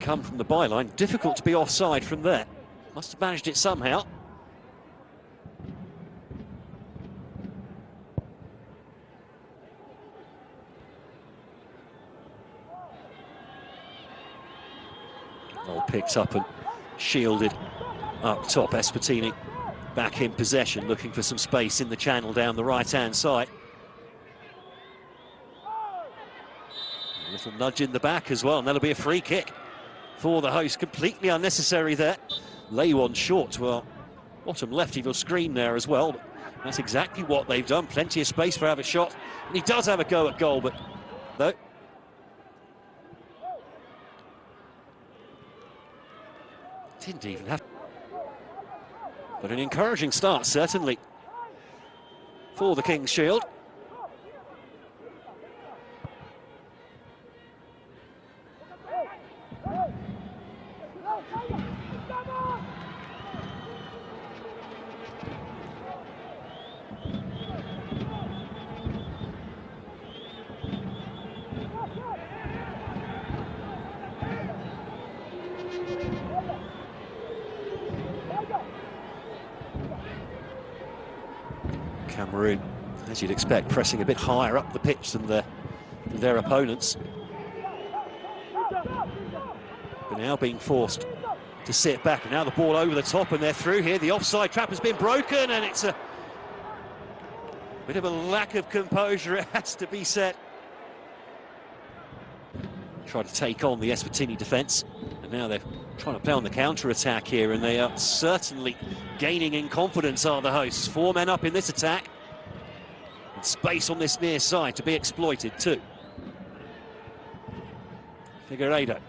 come from the byline. Difficult to be offside from there. Must have managed it somehow. Oh, picked up and shielded up top. eSwatini back in possession, looking for some space in the channel down the right-hand side. A little nudge in the back as well, and that'll be a free kick for the host. Completely unnecessary there. Lay one short to our bottom left of your screen there as well. But that's exactly what they've done. Plenty of space for have a shot. And he does have a go at goal, but no. Didn't even have. But an encouraging start, certainly, for the King's Shield. Cameroon, as you'd expect, pressing a bit higher up the pitch than their opponents. But now being forced to sit back, and now the ball over the top, and they're through here. The offside trap has been broken, and it's a bit of a lack of composure, it has to be said. Try to take on the eSwatini defence, and now they're trying to play on the counter-attack here, and they are certainly gaining in confidence, are the hosts. 4 men up in this attack, and space on this near side to be exploited too. Figueiredo,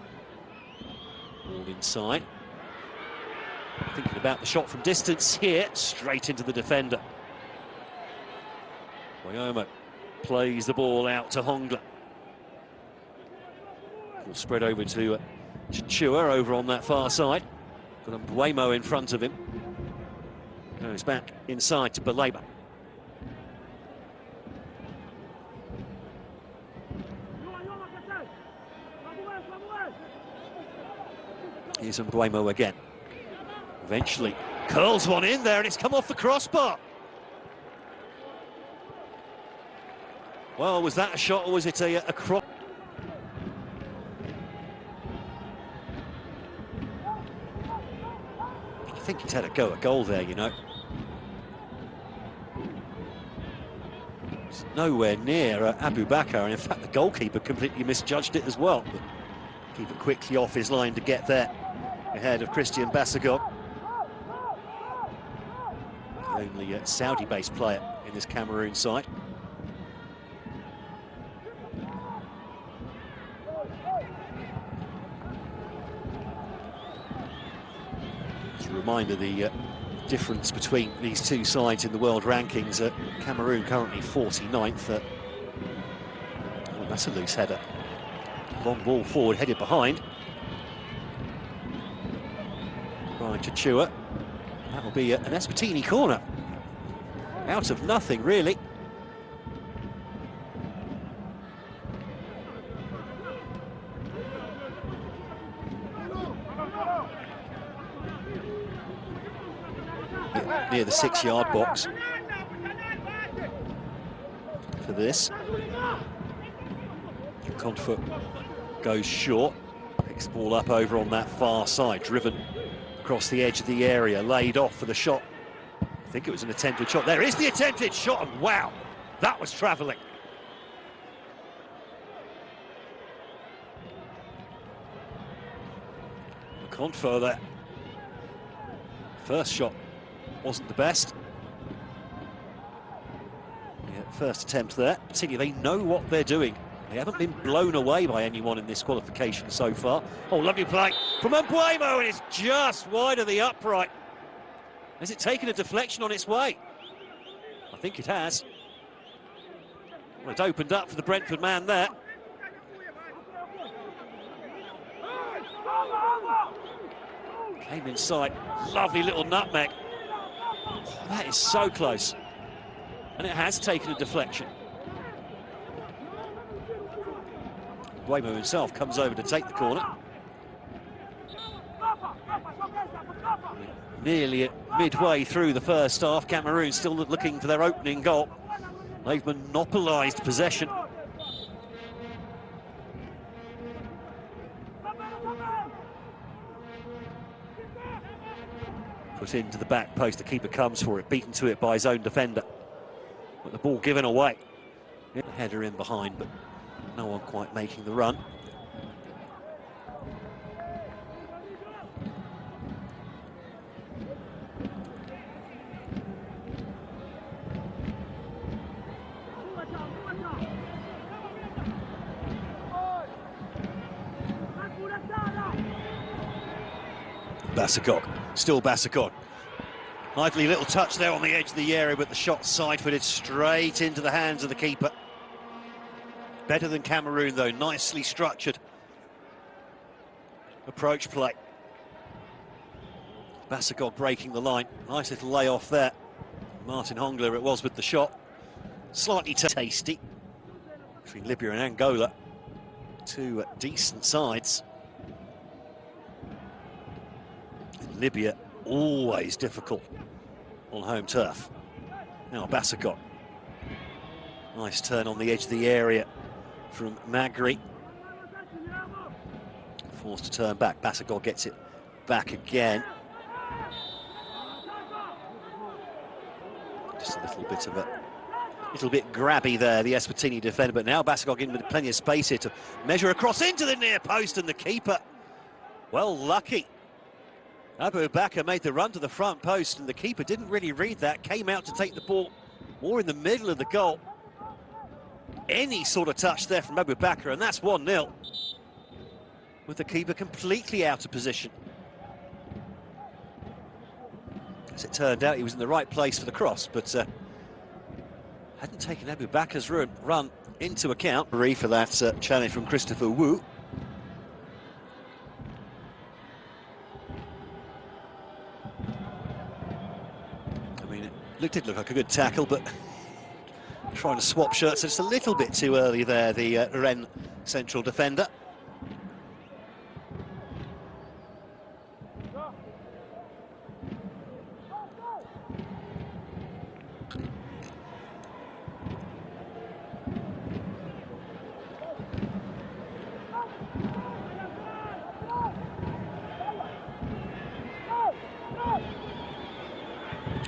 all inside. Thinking about the shot from distance here, straight into the defender. Mbombela plays the ball out to Hongla. Will spread over to Chua over on that far side. Got Mbombela in front of him. Goes back inside to Baleba. Here's Mbombela again. Eventually curls one in there, and it's come off the crossbar. Well, was that a shot, or was it a cross? I think he's had a go at goal there, you know. It's nowhere near Abu Bakr, and in fact the goalkeeper completely misjudged it as well. But keeper quickly off his line to get there ahead of Christian Basagot. The only Saudi-based player in this Cameroon side. Just a reminder, the difference between these two sides in the world rankings. Cameroon currently 49th. Oh, that's a loose header. Long ball forward, headed behind. Right to Chua. That'll be an eSwatini corner. Out of nothing, really. Near the 6-yard box for this. Confort goes short, picks the ball up over on that far side, driven across the edge of the area, laid off for the shot. I think it was an attempted shot. There is the attempted shot, and wow, that was travelling. Confort there. First shot wasn't the best. Yeah, first attempt there. Particularly, they know what they're doing. They haven't been blown away by anyone in this qualification so far. Oh, lovely play from Mbombela, and it's just wide of the upright. Has it taken a deflection on its way? I think it has. Well, it opened up for the Brentford man there. Came inside, lovely little nutmeg. Oh, that is so close. And it has taken a deflection. Mbombela himself comes over to take the corner. Nearly midway through the first half, Cameroon still looking for their opening goal. They've monopolised possession. Put into the back post, the keeper comes for it, beaten to it by his own defender. But the ball given away. Header in behind, but no one quite making the run. Bassakog, still Bassakog. Lively little touch there on the edge of the area, but the shot side-footed straight into the hands of the keeper. Better than Cameroon, though, nicely structured approach play. Bassakog breaking the line. Nice little layoff there. Martin Hongler it was with the shot. Slightly tasty between Libya and Angola. Two decent sides. Libya always difficult on home turf. Now Bassakog. Nice turn on the edge of the area from Magri. Forced to turn back. Bassakog gets it back again. Just a little bit grabby there, the eSwatini defender, but now Bassakog in with plenty of space here to measure across into the near post, and the keeper, well, lucky. Abu Bakr made the run to the front post, and the keeper didn't really read that, came out to take the ball more in the middle of the goal. Any sort of touch there from Abu Bakr, and that's 1-0. With the keeper completely out of position. As it turned out, he was in the right place for the cross, but hadn't taken Abu Bakr's run into account. For that challenge from Christopher Wu. It did look like a good tackle, but trying to swap shirts just a little bit too early there, the Rennes central defender.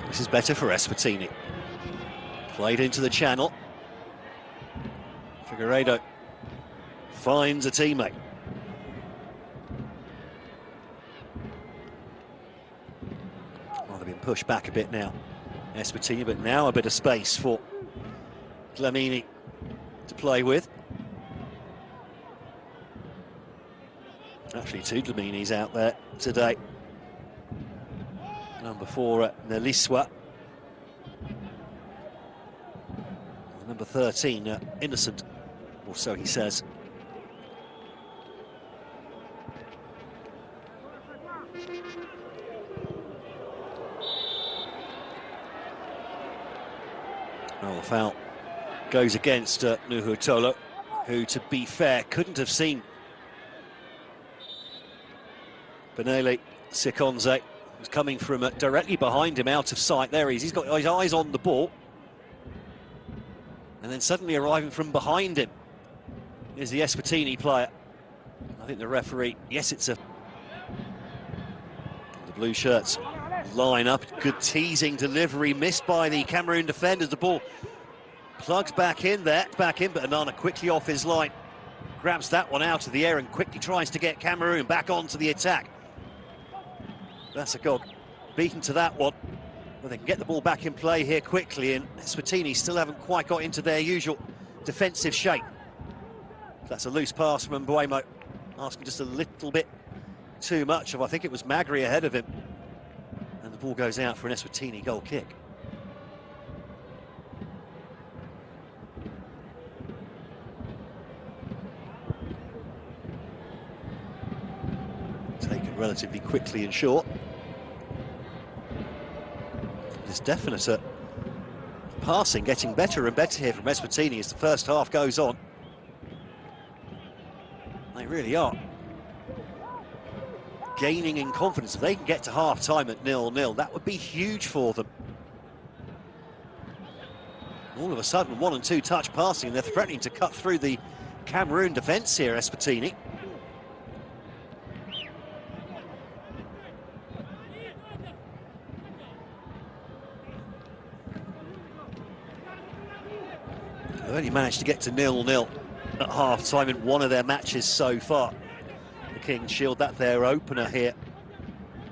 This is better for eSwatini. Played into the channel. Figueiredo finds a teammate. Well, they've been pushed back a bit now, eSwatini, but now a bit of space for Dlamini to play with. Actually, two Dlaminis out there today. Number 4, Neliswa. Number 13, Innocent, or so he says. Well, the foul goes against Nuhu Tolo, who, to be fair, couldn't have seen Benele Sikonze. Was coming from directly behind him, out of sight. There he is. He's got his eyes on the ball. And then suddenly arriving from behind him is the eSwatini player. I think the referee, yes, it's the blue shirts line up. Good teasing delivery, missed by the Cameroon defenders. The ball plugs back in there, but Anana quickly off his line. Grabs that one out of the air and quickly tries to get Cameroon back onto the attack. Bassakog beaten to that one. Well, they can get the ball back in play here quickly, and eSwatini still haven't quite got into their usual defensive shape. That's a loose pass from Mbombela, asking just a little bit too much of, I think it was Magri ahead of him. And the ball goes out for an eSwatini goal kick. Taken relatively quickly and short. There's definite passing getting better and better here from eSwatini as the first half goes on. They really are. gaining in confidence. If they can get to half-time at 0-0, that would be huge for them. All of a sudden, 1 and 2 touch passing, and they're threatening to cut through the Cameroon defence here, eSwatini. They've only managed to get to 0-0 at half-time in one of their matches so far. The King's Shield, that their opener here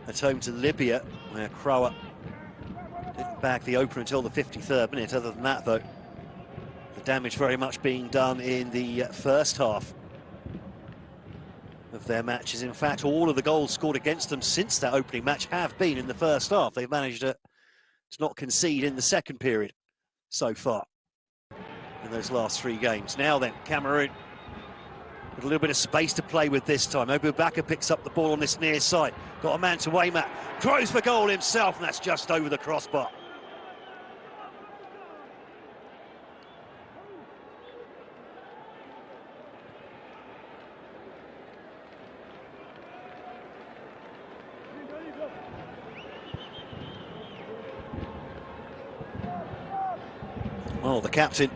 at home to Libya, where Crower didn't bag the opener until the 53rd minute. Other than that, though, the damage very much being done in the first half of their matches. In fact, all of the goals scored against them since that opening match have been in the first half. They've managed to not concede in the second period so far in those last 3 games. Now then, Cameroon with a little bit of space to play with this time. Mbombela picks up the ball on this near side. Got a man to aim at. Throws for goal himself, and that's just over the crossbar. Well, the captain,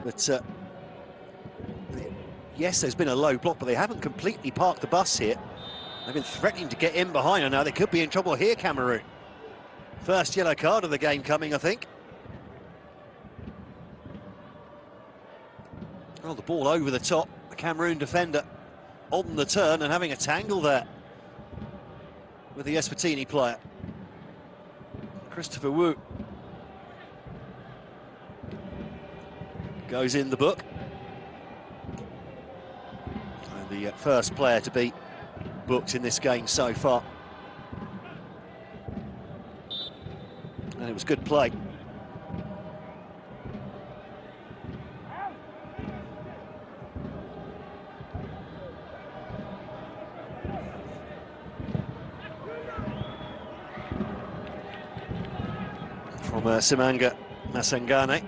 but yes, there's been a low block, but they haven't completely parked the bus here. They've been threatening to get in behind, and now they could be in trouble here, Cameroon. First yellow card of the game coming, I think. Well, the ball over the top, the Cameroon defender on the turn and having a tangle there with the eSwatini player, Christopher Wu. Goes in the book. And the first player to be booked in this game so far. And it was good play. From Simanga Masangane.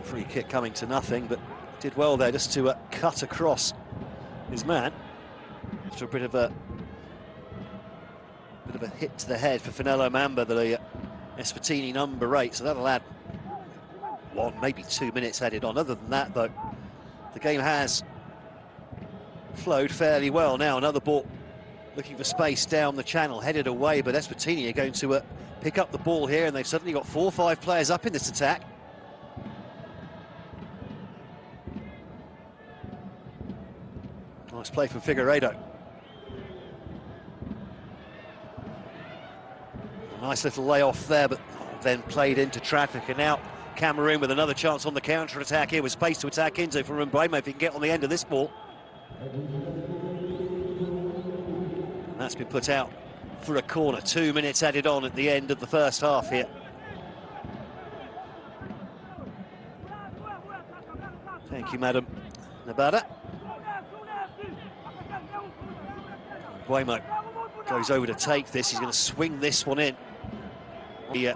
Free kick coming to nothing, but did well there just to cut across his man after a bit of a hit to the head for Finello Mamba, the eSwatini number 8. So that'll add 1, maybe 2 minutes added on. Other than that, though, the game has flowed fairly well. Now another ball looking for space down the channel, headed away, but eSwatini are going to pick up the ball here, and they've suddenly got 4 or 5 players up in this attack. Nice play from Figueiredo. A nice little layoff there, but then played into traffic. And now Cameroon with another chance on the counter-attack here with space to attack into from Mbombela if he can get on the end of this ball. And that's been put out for a corner. 2 minutes added on at the end of the first half here. Thank you, Madam Nabada. Mbombela goes over to take this. He's going to swing this one in. You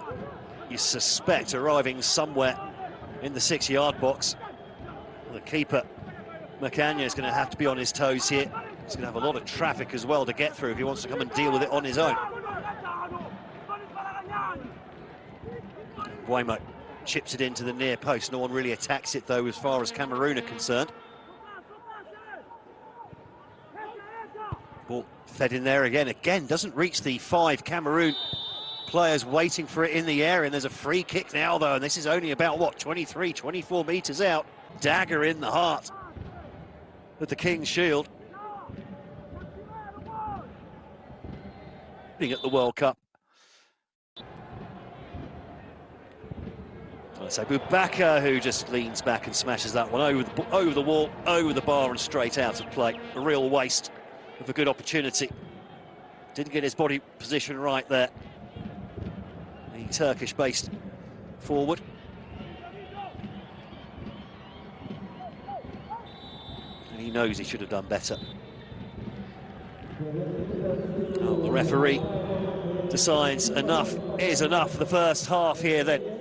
suspect arriving somewhere in the 6-yard box. The keeper, Makanya, is going to have to be on his toes here. He's going to have a lot of traffic as well to get through if he wants to come and deal with it on his own. Mbombela chips it into the near post. No one really attacks it, though, as far as Cameroon are concerned. Ball fed in there again. Doesn't reach the 5 Cameroon players waiting for it in the air, and there's a free kick now, though, and this is only about, what, 23, 24 metres out. Dagger in the heart of the King's Shield. At the World Cup. So Mbombela, who just leans back and smashes that one over the wall, over the bar and straight out of play. A real waste of a good opportunity. Didn't get his body position right there. The Turkish-based forward. And he knows he should have done better. Oh, the referee decides enough is enough. The first half here then